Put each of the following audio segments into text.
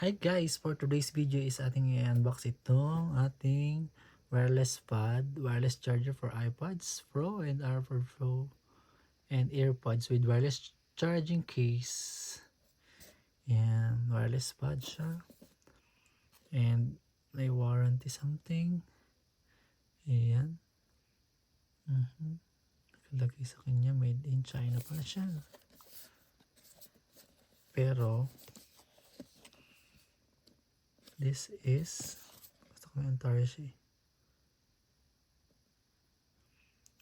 Hi guys, for today's video is ating i-unbox itong ating wireless pad, wireless charger for iPads Pro and AirPods Pro and AirPods with wireless charging case. Yan, wireless pad siya. And may warranty something. Ayan. Nakalagay sa kanya, made in China pala siya. Pero, this is, gusto ko yung entire siya.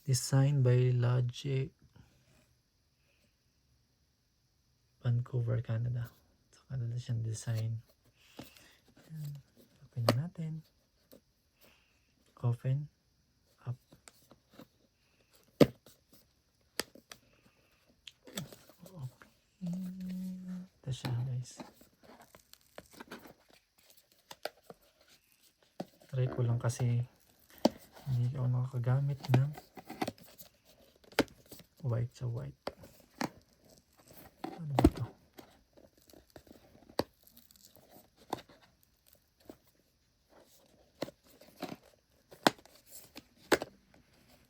Designed by Logic, Vancouver, Canada. So, Canada siyang design. Ayan. Open na natin. Open up. Open. Ito siya guys. Try ko lang kasi hindi ako nakakagamit ng white sa white. Ano ba ito?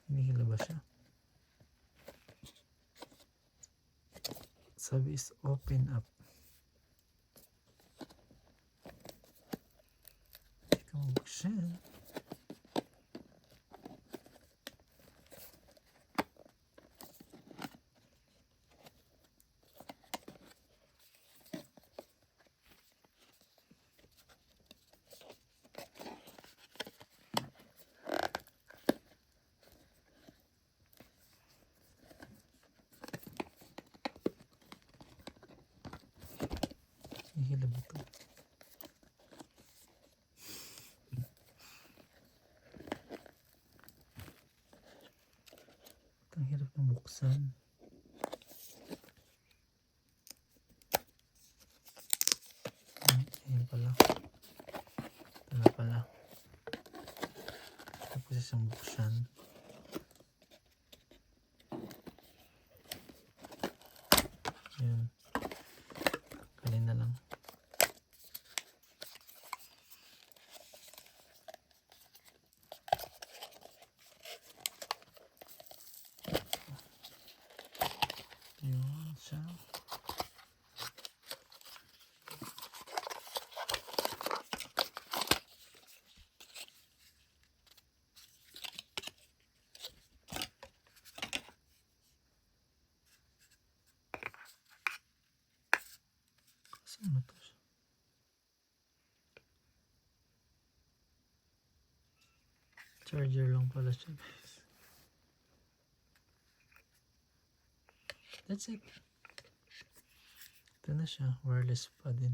Hinihila ba siya? Sabi is open up. Hindi ka mabuksan. Hinihila ba ito? Ang hirap ng buksan. Ayan pala. Ito na pala. Tapos isang buksan. Ayan. Kalin na lang. Yun siya. Saan to siya? Charger lang pala siya guys. That's it. Ito na siya. Wireless pa din.